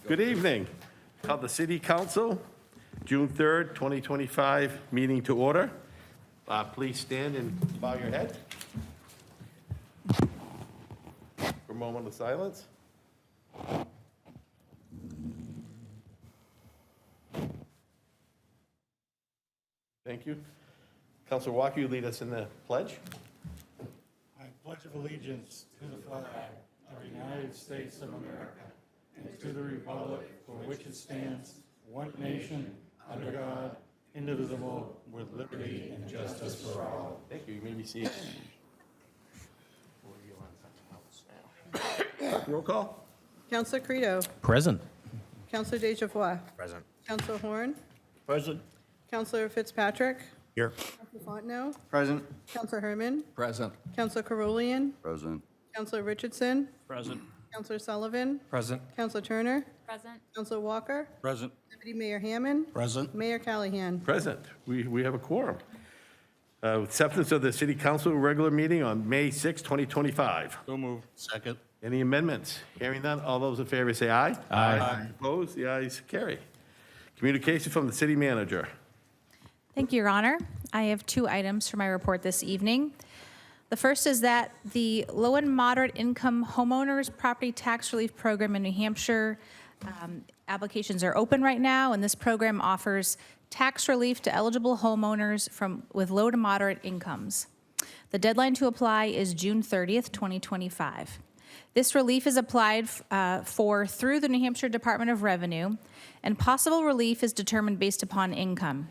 Good evening. Call the City Council, June 3rd, 2025, meeting to order. Please stand and bow your head. For a moment of silence. Thank you. Councilor Walker, you lead us in the pledge. I pledge of allegiance to the flag of the United States of America and to the republic for which it stands, one nation, under God, indivisible, with liberty and justice for all. Thank you. You may be seated. Roll call. Councilor Credo. Present. Councilor DeJavois. Present. Councilor Horn. Present. Councilor Fitzpatrick. Here. Councilor Fontenot. Present. Councilor Herman. Present. Councilor Carolean. Present. Councilor Richardson. Present. Councilor Sullivan. Present. Councilor Turner. Present. Councilor Walker. Present. Deputy Mayor Hammond. Present. Mayor Callahan. Present. We have a quorum. Acceptance of the City Council regular meeting on May 6, 2025. So moved. Second. Any amendments? Hearing none, all those in favor say aye. Aye. Opposed? The ayes carry. Communication from the city manager. Thank you, Your Honor. I have two items for my report this evening. The first is that the low and moderate income homeowners property tax relief program in New Hampshire applications are open right now, and this program offers tax relief to eligible homeowners with low to moderate incomes. The deadline to apply is June 30th, 2025. This relief is applied for through the New Hampshire Department of Revenue, and possible relief is determined based upon income.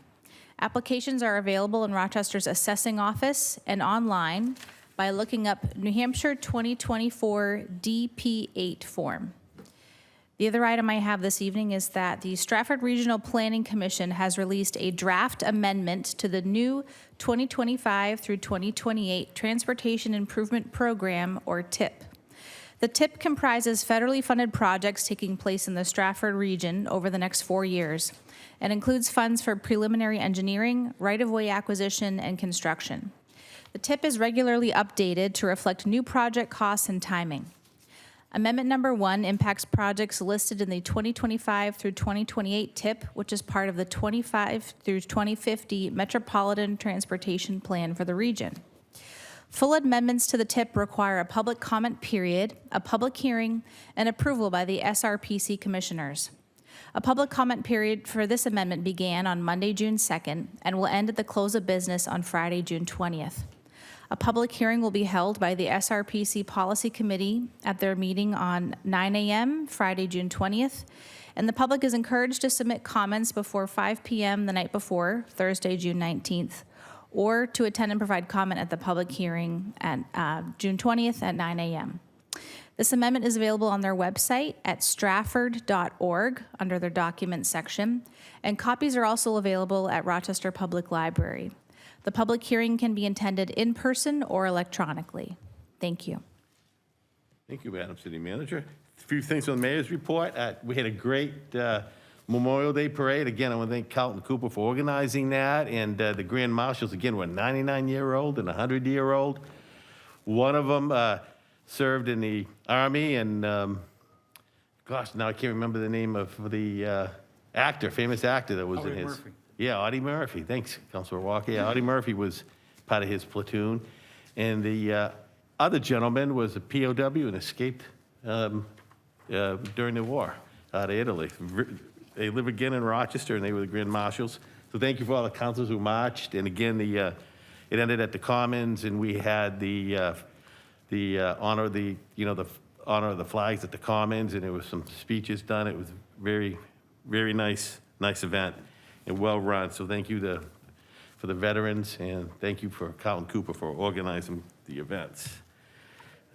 Applications are available in Rochester's assessing office and online by looking up New Hampshire 2024 DP8 form. The other item I have this evening is that the Stratford Regional Planning Commission has released a draft amendment to the new 2025 through 2028 Transportation Improvement Program, or TIP. The TIP comprises federally funded projects taking place in the Stratford region over the next 4 years and includes funds for preliminary engineering, right-of-way acquisition, and construction. The TIP is regularly updated to reflect new project costs and timing. Amendment number 1 impacts projects listed in the 2025 through 2028 TIP, which is part of the 25 through 2050 Metropolitan Transportation Plan for the region. Full amendments to the TIP require a public comment period, a public hearing, and approval by the SRPC commissioners. A public comment period for this amendment began on Monday, June 2nd, and will end at the close of business on Friday, June 20th. A public hearing will be held by the SRPC Policy Committee at their meeting on 9 a.m. Friday, June 20th, and the public is encouraged to submit comments before 5 p.m. the night before, Thursday, June 19th, or to attend and provide comment at the public hearing at June 20th at 9 a.m. This amendment is available on their website at strafford.org under their documents section, and copies are also available at Rochester Public Library. The public hearing can be attended in person or electronically. Thank you. Thank you, Madam City Manager. A few things on the mayor's report. We had a great Memorial Day parade. Again, I want to thank Carlton Cooper for organizing that, and the Grand Marshals, again, were a 99-year-old and a 100-year-old. One of them served in the Army, and gosh, now I can't remember the name of the famous actor that was in his. Murphy. Yeah, Audie Murphy. Thanks, Councilor Walker. Yeah, Audie Murphy was part of his platoon. And the other gentleman was a POW and escaped during the war out of Italy. They live again in Rochester, and they were the Grand Marshals. So thank you for all the councilors who marched. And again, it ended at the Commons, and we had the honor of the honor of the flags at the Commons, and there was some speeches done. It was very, very nice event and well run. So thank you for the veterans, and thank you for Carlton Cooper for organizing the events.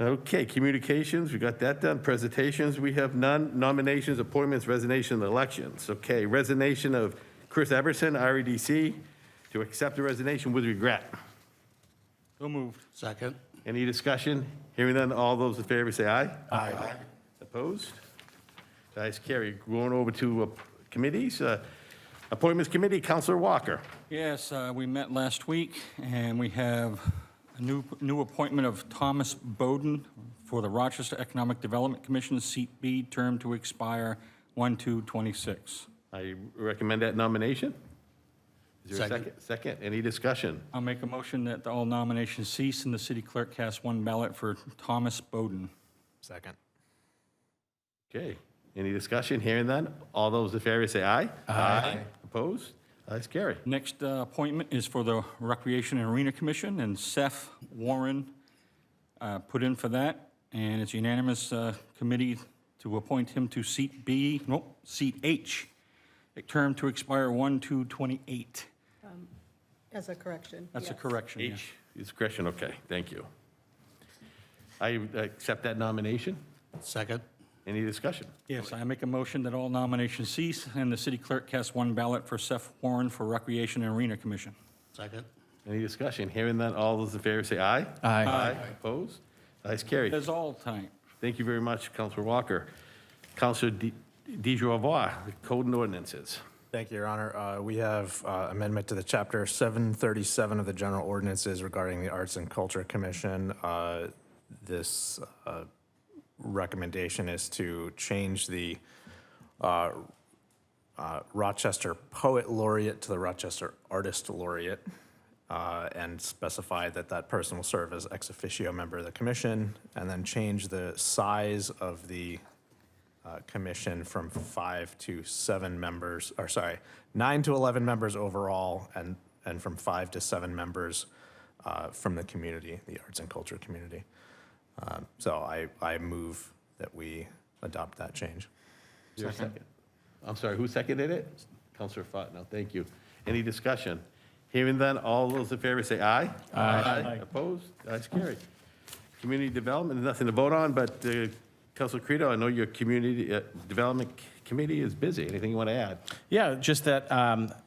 Okay, communications, we got that done. Presentations, we have none. Nominations, appointments, resignation, and elections. Okay, resignation of Chris Everson, REDC, to accept the resignation with regret. So moved. Second. Any discussion? Hearing none, all those in favor say aye. Aye. Opposed? Ayes carried. Going over to committees. Appointments Committee, Councilor Walker. Yes, we met last week, and we have a new appointment of Thomas Bowden for the Rochester Economic Development Commission, seat B, term to expire 1/2/26. I recommend that nomination. Is there a Second. second? Second, any discussion? I'll make a motion that all nominations cease and the city clerk cast one ballot for Thomas Bowden. Second. Okay, any discussion? Hearing none, all those in favor say aye. Aye. Opposed? Ayes, carry. Next appointment is for the Recreation and Arena Commission, and Seth Warren put in for that, and it's unanimous committee to appoint him to seat H, a term to expire 1/2/28. As a correction. That's a yes. correction, yes. H is correction, okay, thank you. I accept that nomination. Second. Any discussion? Yes, I make a motion that all nominations cease and the city clerk cast one ballot for Seth Warren for Recreation and Arena Commission. Second. Any discussion? Hearing none, all those in favor say aye. Aye. Opposed? Ayes, carried. That's all tonight. Thank you very much, Councilor Walker. Councilor DeJoy, Code and Ordinances. Thank you, Your Honor. We have amendment to the Chapter 737 of the General Ordinances regarding the Arts and Culture Commission. This recommendation is to change the Rochester Poet Laureate to the Rochester Artist Laureate, and specify that that person will serve as ex officio member of the commission, and then change the size of the commission from 5 to 7 members, or sorry, 9 to 11 members overall, and from 5 to 7 members from the community, the arts and culture community. So I move that we adopt that change. Is there a second? I'm sorry, who seconded it? Councilor Fontenot, thank you. Any discussion? Hearing none, all those in favor say aye. Aye. Opposed? Ayes, carried. Community development, nothing to vote on, but Councilor Credo, I know your community development committee is busy. Anything you want to add? Yeah, just that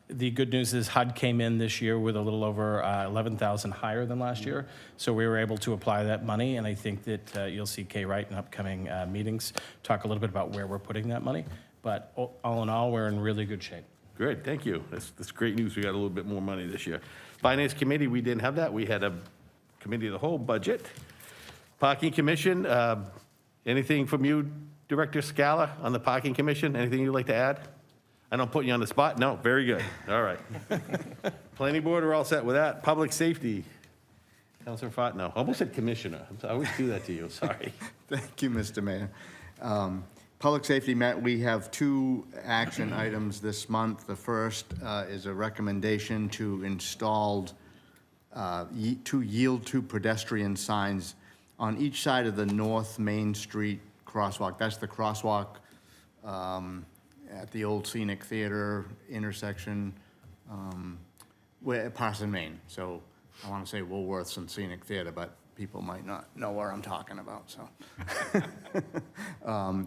the good news is HUD came in this year with a little over 11,000 higher than last year. So we were able to apply that money, and I think that you'll see Kay Wright in upcoming meetings talk a little bit about where we're putting that money. But all in all, we're in really good shape. Good, thank you. That's great news. We got a little bit more money this year. Finance committee, we didn't have that. We had a committee of the whole budget. Parking commission, anything from you, Director Scala, on the parking commission? Anything you'd like to add? I don't put you on the spot? No, very good. All right. Planning board, we're all set with that. Public safety, Councilor Fontenot. Almost said commissioner. I always do that to you, sorry. Thank you, Mr. Mayor. Public safety met, we have 2 action items this month. The first is a recommendation to install 2 yield to pedestrian signs on each side of the North Main Street crosswalk. That's the crosswalk at the old Scenic Theater intersection, where Parson, Maine. So I want to say Woolworths and Scenic Theater, but people might not know where I'm talking about, so.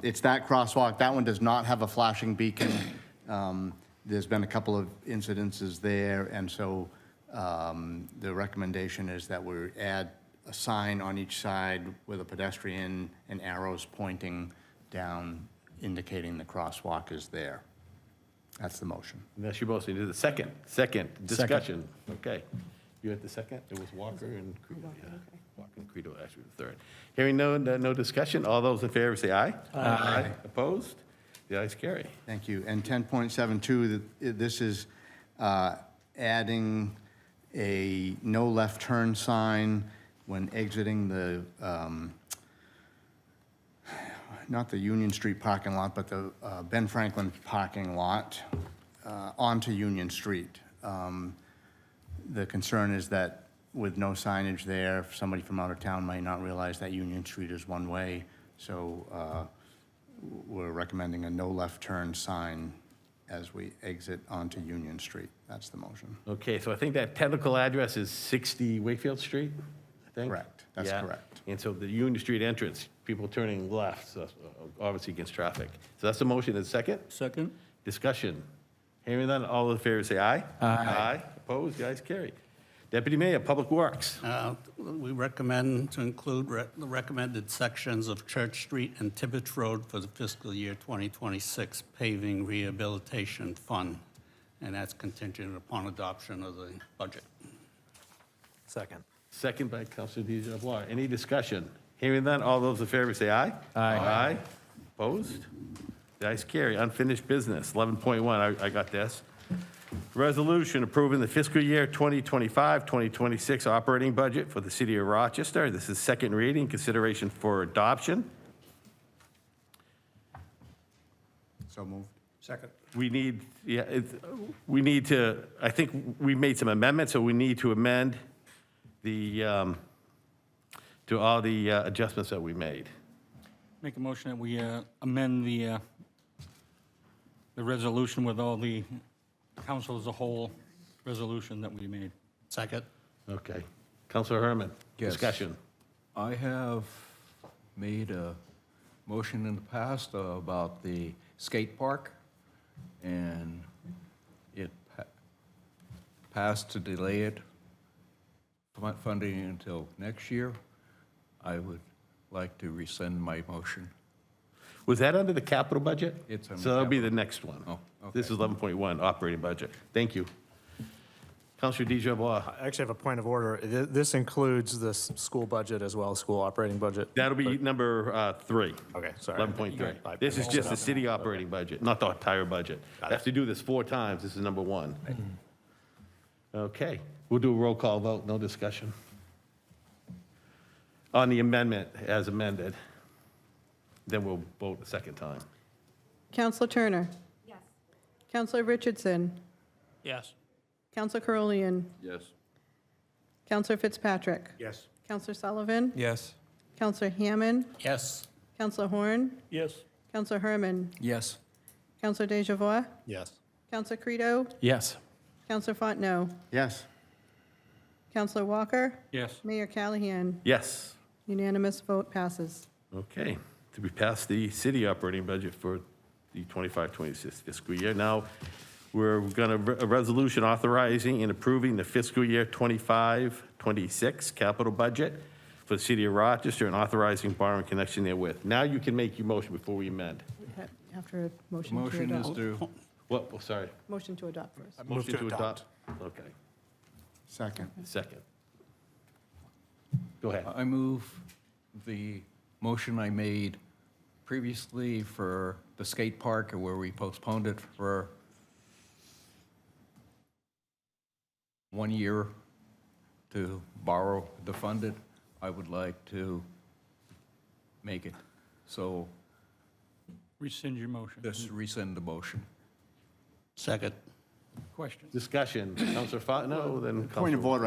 It's that crosswalk. That one does not have a flashing beacon. There's been a couple of incidences there, and so the recommendation is that we add a sign on each side with a pedestrian and arrows pointing down, indicating the crosswalk is there. That's the motion. And that's your motion. Is it second? Second, discussion. Okay. You had the second? It was Walker and Credo, yeah. Walker and Credo actually the third. Hearing no discussion, all those in favor say aye. Aye. Opposed? The ayes carry. Thank you. And 10.72, this is adding a no left turn sign when exiting the, not the Union Street parking lot, but the Ben Franklin parking lot onto Union Street. The concern is that with no signage there, somebody from out of town might not realize that Union Street is one way. So we're recommending a no left turn sign as we exit onto Union Street. That's the motion. Okay, so I think that technical address is 60 Wakefield Street, I think? Correct. That's Yeah. correct. And so the Union Street entrance, people turning left, so obviously against traffic. So that's the motion. Is second? Second? Discussion. Hearing none, all in favor say aye. Aye. Opposed? The ayes carry. Deputy Mayor, Public Works. We recommend to include the recommended sections of Church Street and Tibbetts Road for the fiscal year 2026 paving rehabilitation fund, and that's contingent upon adoption of the budget. Second. Second by Councilor DeJoy. Any discussion? Hearing none, all those in favor say aye. Aye. Opposed? The ayes carry. Unfinished business, 11.1, I got this. Resolution approving the fiscal year 2025-2026 operating budget for the city of Rochester. This is second reading, consideration for adoption. So moved. Second. We need, we need to, I think we made some amendments, so we need to amend the, to all the adjustments that we made. Make a motion that we amend the resolution with all the council as a whole resolution that we made. Second. Okay. Counselor Herman? Yes. Discussion. I have made a motion in the past about the skate park, and it passed to delay it, funding until next year. I would like to rescind my motion. Was that under the capital budget? It's under So that'll be the capital. next one. Oh, This okay. is 11.1, operating budget. Thank you. Counselor DeJarbois? I actually have a point of order. This includes the school budget as well as school operating budget. That'll be number 3. Okay, sorry. 11.3. This is just the city operating budget, not the entire budget. I have to do this 4 times. This is number 1. Okay. We'll do a roll call vote, no discussion. On the amendment as amended, then we'll vote the second time. Counselor Turner? Yes. Counselor Richardson? Yes. Counselor Carolian? Yes. Counselor Fitzpatrick? Yes. Counselor Sullivan? Yes. Counselor Hammond? Yes. Counselor Horn? Yes. Counselor Herman? Yes. Counselor DeJavois? Yes. Counselor Credo? Yes. Counselor Fontenot? Yes. Counselor Walker? Yes. Mayor Callahan? Yes. Unanimous vote passes. Okay. To be passed the city operating budget for the 25-26 fiscal year. Now, we're going to, a resolution authorizing and approving the fiscal year 25-26 capital budget for the city of Rochester and authorizing borrowing connection therewith. Now you can make your motion before we amend. After a motion to Motion is adopt. to, What, oh, sorry. Motion to adopt first. Motion to adopt. Okay, Second. second. Go ahead. I move the motion I made previously for the skate park, where we postponed it for 1 year to borrow the funded. I would like to make it. So Rescind your motion. just rescind the motion. Second. Question. Discussion. Counselor Fontenot, then Point of Counselor. order,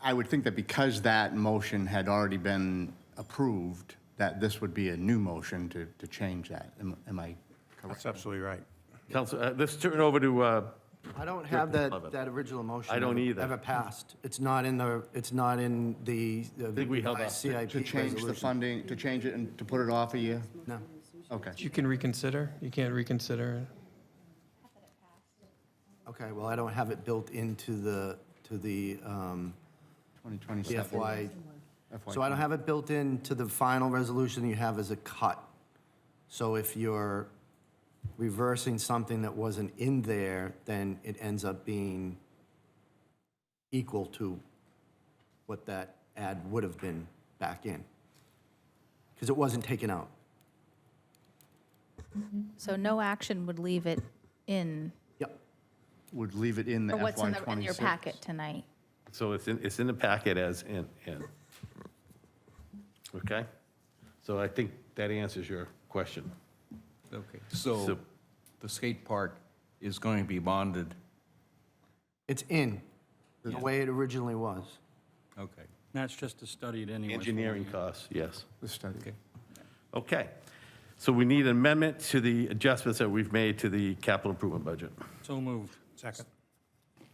I would think that because that motion had already been approved, that this would be a new motion to change that. Am I correct? That's absolutely right. Counselor, let's turn it over to, I don't have that original motion. I don't either. Ever passed. It's not in the think we held up. CIP To change the resolution. funding, to change it and to put it off a year? No. Okay. You can reconsider. You can't reconsider. Okay, well, I don't have it built into the 2027. FY. So I don't have it built into the final resolution you have as a cut. So if you're reversing something that wasn't in there, then it ends up being equal to what that ad would have been back in. Because it wasn't taken out. So no action would leave it in, Yep. Would leave it in the or what's FY in your '26. packet tonight. so it's in the packet as in. Okay? So I think that answers your question. Okay. So- So the skate park is going to be bonded. It's in, the way it originally was. Okay. That's just to study it anyway. Engineering costs, yes. The study. Okay. Okay. So we need an amendment to the adjustments that we've made to the capital improvement budget. So moved. Second.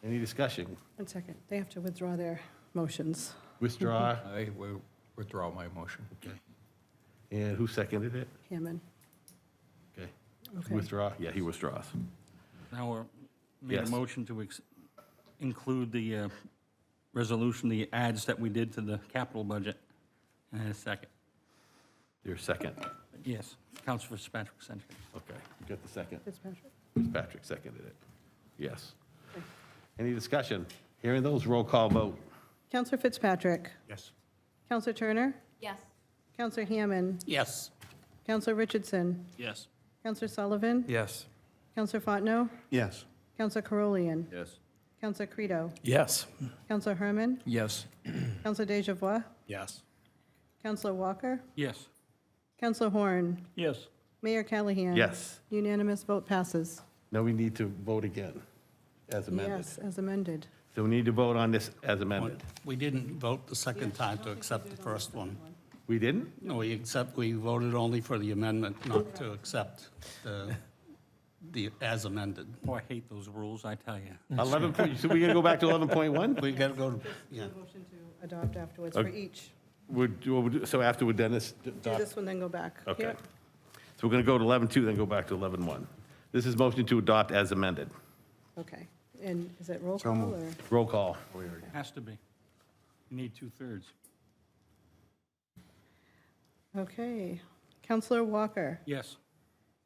Any discussion? 1 second. They have to withdraw their motions. Withdraw? I will withdraw my motion. And who seconded it? Hammond. Okay. Okay. Withdraw? Yeah, he withdraws. Now we're made a Yes. motion to include the resolution, the adds that we did to the capital budget. And a second. Your second. Yes, Councilor Fitzpatrick seconded. Okay, you got the second. Fitzpatrick. Patrick seconded it. Yes. Any discussion? Hearing those, roll call vote. Counselor Fitzpatrick. Yes. Counselor Turner. Yes. Counselor Hammond. Yes. Counselor Richardson. Yes. Counselor Sullivan? Yes. Counselor Fontenot? Yes. Counselor Carolian? Yes. Counselor Credo? Yes. Counselor Herman? Yes. Counselor Deja Yes. Counselor Walker? Yes. Counselor Horn? Yes. Mayor Callahan? Yes. Unanimous vote passes. Now we need to vote again, as amended. Yes, as amended. So we need to vote on this as amended. We didn't vote the second time to accept the first one. We didn't? No, we voted only for the amendment, not to accept the as amended. Oh, I hate those rules, I tell you. 11, so we're going to go back to 11.1? We got to go, yeah. Motion to adopt afterwards for each. So after we're done this, Do this one, then go back. okay. Yep. So we're going to go to 11.2, then go back to 11.1. This is motion to adopt as amended. Okay. And is it roll So call moved. or? Roll call. Has to be. You need 2/3. Okay. Counselor Walker? Yes.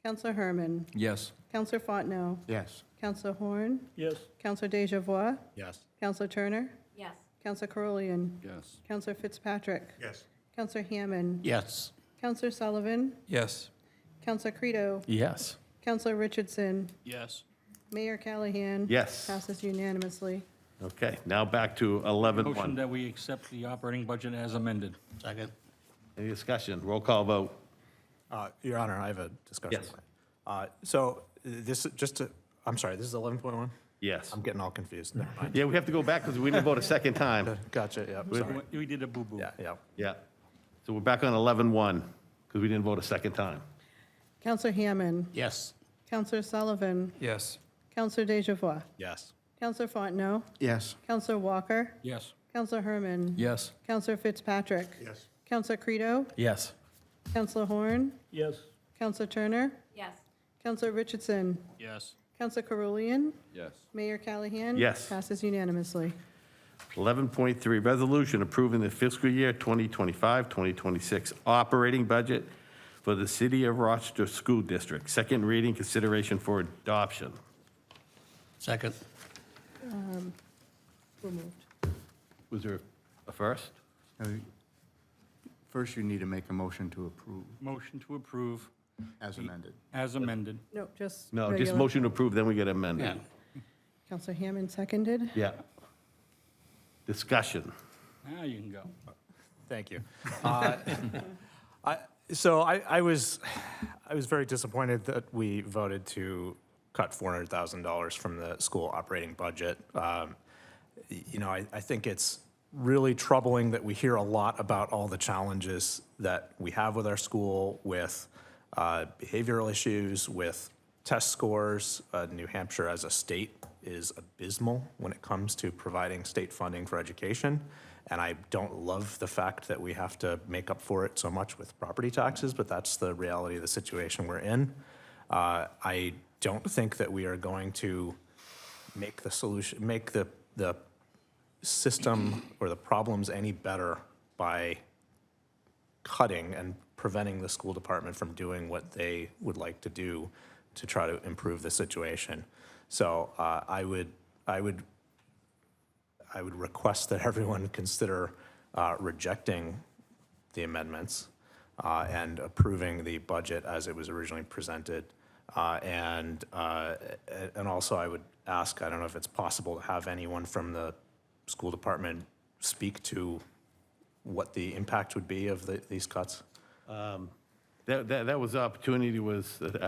Counselor Herman? Yes. Counselor Fontenot? Yes. Counselor Horn? Yes. Counselor Deja Yes. Counselor Turner? Yes. Counselor Carolian? Yes. Counselor Fitzpatrick? Yes. Counselor Hammond? Yes. Counselor Sullivan? Yes. Counselor Credo? Yes. Counselor Richardson? Yes. Mayor Callahan? Yes. Passes unanimously. Okay, now back to Motion 11.1. that we accept the operating budget as amended. Second. Any discussion? Roll call vote. Your Honor, I have a discussion. Yes. So this, I'm sorry, this is 11.1? Yes. I'm getting all confused. Never mind. Yeah, we have to go back because we didn't vote a second time. Gotcha, yeah, sorry. We did a boo-boo. Yeah, yeah. Yeah. So we're back on 11.1 because we didn't vote a second time. Counselor Hammond? Yes. Counselor Sullivan? Yes. Counselor Deja Yes. Counselor Fontenot? Yes. Counselor Walker? Yes. Counselor Herman? Yes. Counselor Fitzpatrick? Yes. Counselor Credo? Yes. Counselor Horn? Yes. Counselor Turner? Yes. Counselor Richardson? Yes. Counselor Carolian? Yes. Mayor Callahan? Yes. Passes unanimously. 11.3, resolution approving the fiscal year 2025-2026 operating budget for the City of Rochester School District. Second reading, consideration for adoption. Second. So moved. Was there a first? First, you need to make a motion to approve Motion to approve as amended. as amended. No, just No, just regular. motion to approve, then we get Yeah. amended. Counselor Hammond seconded. Yeah. Discussion. Now you can go. Thank you. I was very disappointed that we voted to cut $400,000 from the school operating budget. I think it's really troubling that we hear a lot about all the challenges that we have with our school, with behavioral issues, with test scores. New Hampshire as a state is abysmal when it comes to providing state funding for education. And I don't love the fact that we have to make up for it so much with property taxes, but that's the reality of the situation we're in. I don't think that we are going to make the system or the problems any better by cutting and preventing the school department from doing what they would like to do to try to improve the situation. So I would request that everyone consider rejecting the amendments and approving the budget as it was originally presented. And also I would ask, I don't know if it's possible to have anyone from the school department speak to what the impact would be of these cuts. That was the opportunity was at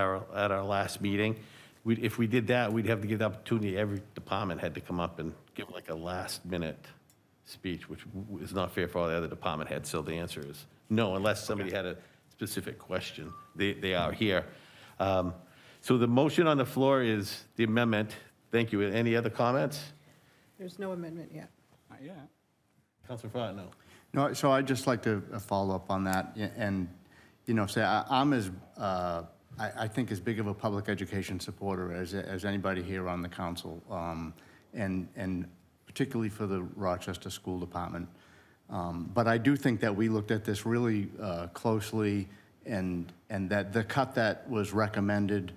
our last meeting. If we did that, we'd have to give the opportunity, every department had to come up and give like a last-minute speech, which is not fair for all the other department heads, so the answer is no, unless somebody had a specific question. They are here. So the motion on the floor is the amendment. Thank you. Any other comments? There's no amendment yet. Not yet. Councilor Fontenot? No, so I'd just like to follow up on that and, say I'm as, I think as big of a public education supporter as anybody here on the council, and particularly for the Rochester School Department. But I do think that we looked at this really closely and that the cut that was recommended,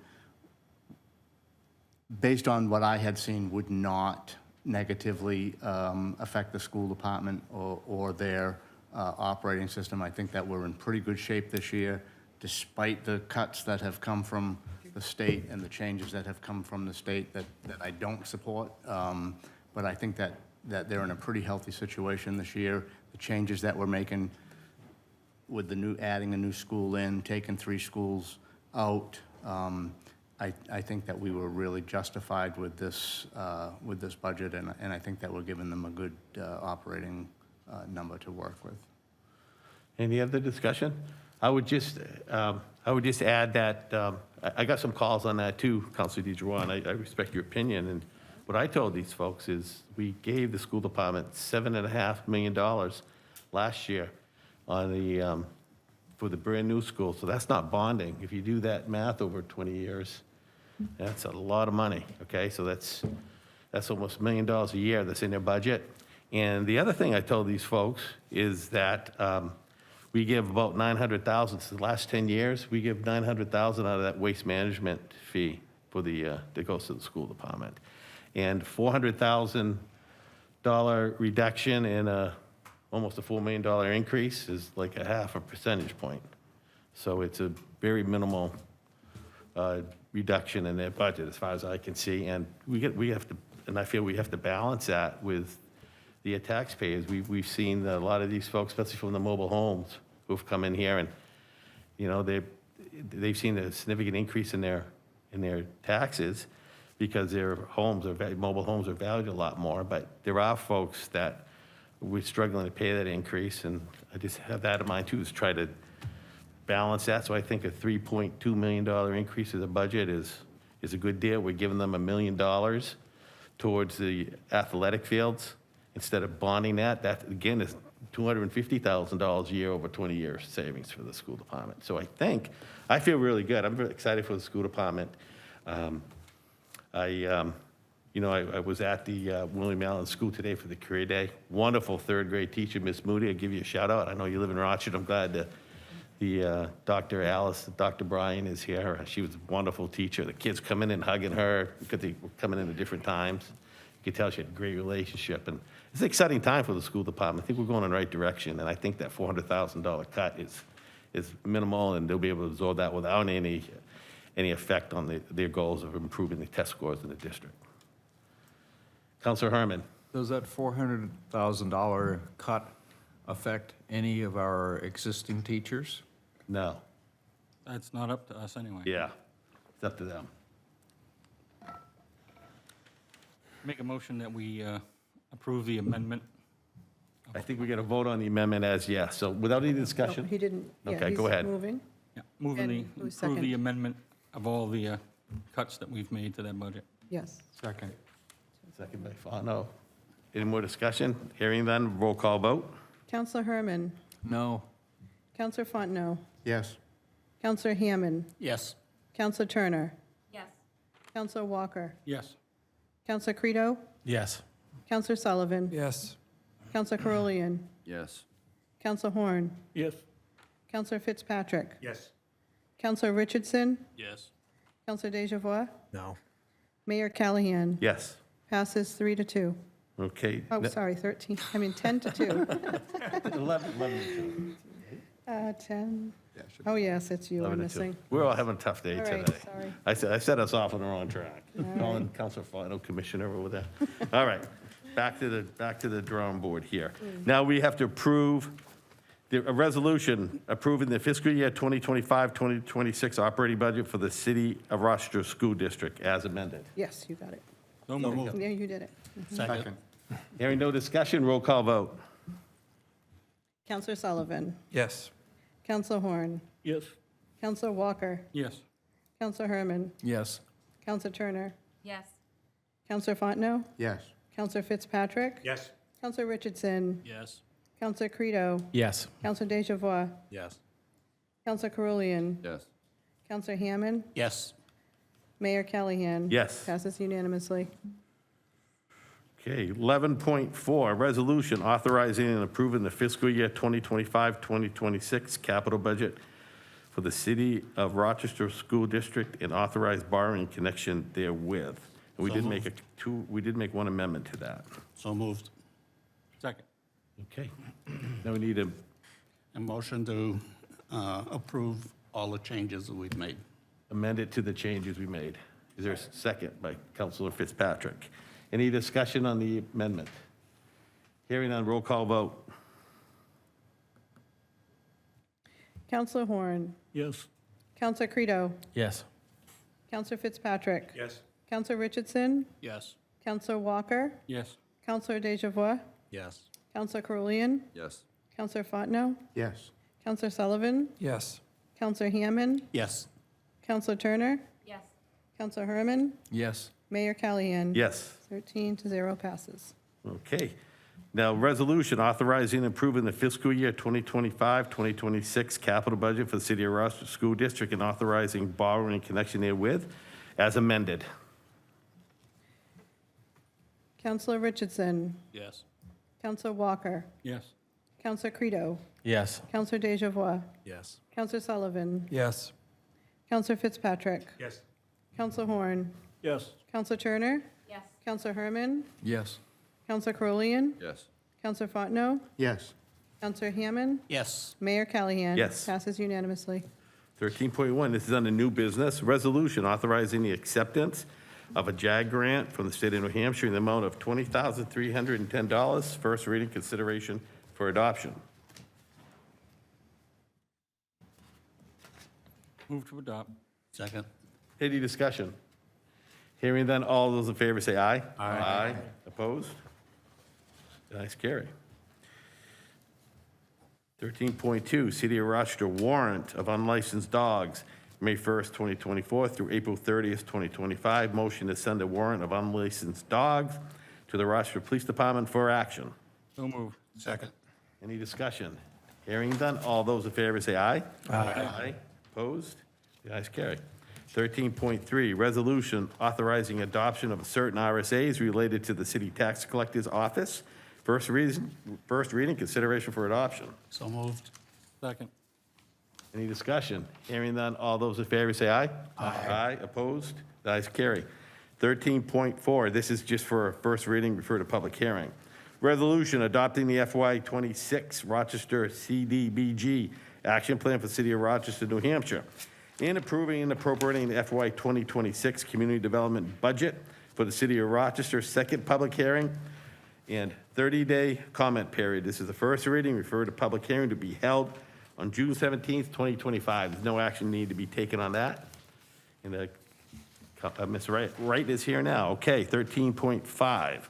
based on what I had seen, would not negatively affect the school department or their operating system. I think that we're in pretty good shape this year despite the cuts that have come from the state and the changes that have come from the state that I don't support. But I think that they're in a pretty healthy situation this year. The changes that we're making with the adding a new school in, taking 3 schools out, I think that we were really justified with this budget, and I think that we're giving them a good operating number to work with. Any other discussion? I would just add that I got some calls on that too, Councilor DeJuan. I respect your opinion, and what I told these folks is we gave the school department $7.5 million last year on the for the brand-new school, so that's not bonding. If you do that math over 20 years, that's a lot of money, okay? So that's almost $1 million a year that's in their budget. And the other thing I told these folks is that we give about $900,000, so the last 10 years, we give $900,000 out of that waste management fee for that goes to the school department. And $400,000 reduction in almost a $4 million increase is like a half a percentage point. So it's a very minimal reduction in their budget, as far as I can see. And we have to, and I feel we have to balance that with the taxpayers. We've seen a lot of these folks, especially from the mobile homes, who've come in here and, you know, they've seen a significant increase in their taxes because their mobile homes are valued a lot more. But there are folks that we're struggling to pay that increase, and I just have that in mind too, is try to balance that. So I think a $3.2 million increase in the budget is a good deal. We're giving them $1 million towards the athletic fields instead of bonding that. That again is $250,000 a year over 20 years savings for the school department. So I feel really good. I'm very excited for the school department. I was at the William Allen School today for the Career Day. Wonderful third grade teacher, Miss Moody. I'll give you a shout out. I know you live in Rochester. I'm glad Dr. Alice, Dr. Bryan is here. She was a wonderful teacher. The kids come in and hugging her because they were coming in at different times. You could tell she had a great relationship. And it's an exciting time for the school department. I think we're going in the right direction. And I think that $400,000 cut is minimal, and they'll be able to absorb that without any effect on their goals of improving the test scores in the district. Councilor Herman. Does that $400,000 cut affect any of our existing teachers? No. That's not up to us anyway. Yeah, it's up to them. Make a motion that we approve the amendment. I think we're going to vote on the amendment as yes. So without any No, discussion? he didn't. Yeah, Okay, he's go ahead. moving. Yeah, moving And who's approve the second? amendment of all the cuts that we've made to that budget. Yes. Second. Second by Fano. Any more discussion? Hearing none, roll call vote. Counselor Herman, No. Counselor Fontenot, Yes. Counselor Hammond, Yes. Counselor Turner, Yes. Counselor Walker, Yes. Counselor Credo, Yes. Counselor Sullivan, Yes. Counselor Carolean, Yes. Counselor Horn, Yes. Counselor Fitzpatrick, Yes. Counselor Richardson, Yes. Counselor Deja No. Mayor Callahan. Yes. Passes 3-2. Okay. Oh, sorry, 10 to 2. 11 10. Oh, yes, it's you I'm missing. We're all having a tough day All right, today. sorry. I set us off on the wrong track. All Calling Councilor Fano Commissioner over there. All right, back to the drawing board here. Now we have to approve a resolution approving the fiscal year 2025-2026 operating budget for the City of Rochester School District as amended. Yes, you got it. So moved. Yeah, you did it. Second. Hearing no discussion, roll call vote. Counselor Sullivan, Yes. Counselor Horn, Yes. Counselor Walker, Yes. Counselor Herman, Yes. Counselor Turner, Yes. Counselor Fontenot, Yes. Counselor Fitzpatrick, Yes. Counselor Richardson, Yes. Counselor Credo, Yes. Counselor Deja Yes. Counselor Carolean, Yes. Counselor Hammond, Yes. Mayor Callahan. Yes. Passes unanimously. Okay, 11.4, resolution authorizing and approving the fiscal year 2025-2026 capital budget for the City of Rochester School District and authorized borrowing connection therewith. And we So did moved. we did make one amendment to that. So moved. Second. Okay, now we need a, A motion to approve all the changes that we've made. Amend it to the changes we made. Is there a second by Counselor Fitzpatrick? Any discussion on the amendment? Hearing none, roll call vote. Counselor Horn. Yes. Counselor Credo. Yes. Counselor Fitzpatrick. Yes. Counselor Richardson. Yes. Counselor Walker. Yes. Counselor Deja Yes. Counselor Carulian. Yes. Counselor Fontenot. Yes. Counselor Sullivan. Yes. Counselor Hammond. Yes. Counselor Turner. Yes. Counselor Herman. Yes. Mayor Callahan. Yes. 13-0 passes. Okay. Now, resolution authorizing and approving the fiscal year 2025-2026 capital budget for the City of Rochester School District and authorizing borrowing in connection therewith as amended. Counselor Richardson. Yes. Counselor Walker. Yes. Counselor Credo. Yes. Counselor Deja Yes. Counselor Sullivan. Yes. Counselor Fitzpatrick. Yes. Counselor Horn. Yes. Counselor Turner. Yes. Counselor Herman. Yes. Counselor Carulian. Yes. Counselor Fontenot. Yes. Counselor Hammond. Yes. Mayor Callahan. Yes. Passes unanimously. 13.1, this is under new business, resolution authorizing the acceptance of a JAG grant from the state of New Hampshire in the amount of $20,310, first reading consideration for adoption. Move to adopt. Second. Any discussion? Hearing then, all those in favor say aye. Aye. Opposed? The ayes carry. 13.2, City of Rochester warrant of unlicensed dogs, May 1st, 2024 through April 30th, 2025. Motion to send a warrant of unlicensed dogs to the Rochester Police Department for action. So moved. Second. Any discussion? Hearing done, all those in favor say aye. Aye. Opposed? The ayes carry. 13.3, resolution authorizing adoption of certain RSAs related to the city tax collector's office. First reading, consideration for adoption. So moved. Second. Any discussion? Hearing none, all those in favor say aye. Aye. Opposed? The ayes carry. 13.4, this is just for a first reading, refer to public hearing. Resolution adopting the FY26 Rochester CDBG Action Plan for the City of Rochester, New Hampshire, and approving and appropriating the FY 2026 Community Development Budget for the City of Rochester, second public hearing and 30-day comment period. This is the first reading, refer to public hearing to be held on June 17th, 2025. There's no action need to be taken on that. And Ms. Wright is here now. Okay, 13.5.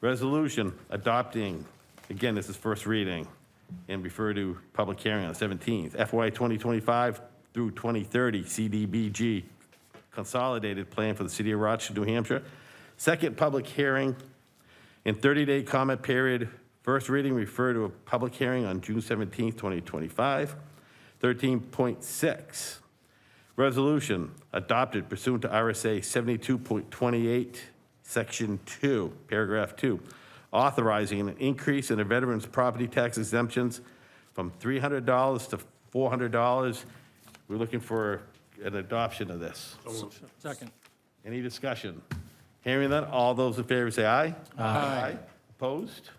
Resolution adopting, again, this is first reading, and refer to public hearing on the 17th, FY 2025 through 2030 CDBG Consolidated Plan for the City of Rochester, New Hampshire. Second public hearing and 30-day comment period. First reading, refer to a public hearing on June 17th, 2025. 13.6, resolution adopted pursuant to RSA 72.28, Section 2, Paragraph 2, authorizing an increase in the veterans' property tax exemptions from $300 to $400. We're looking for an adoption of this. Second. Any discussion? Hearing none, all those in favor say aye. Aye. Opposed?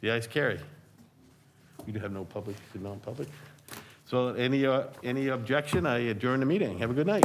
The ayes carry. We do have no public to non-public. So any objection, I adjourn the meeting. Have a good night.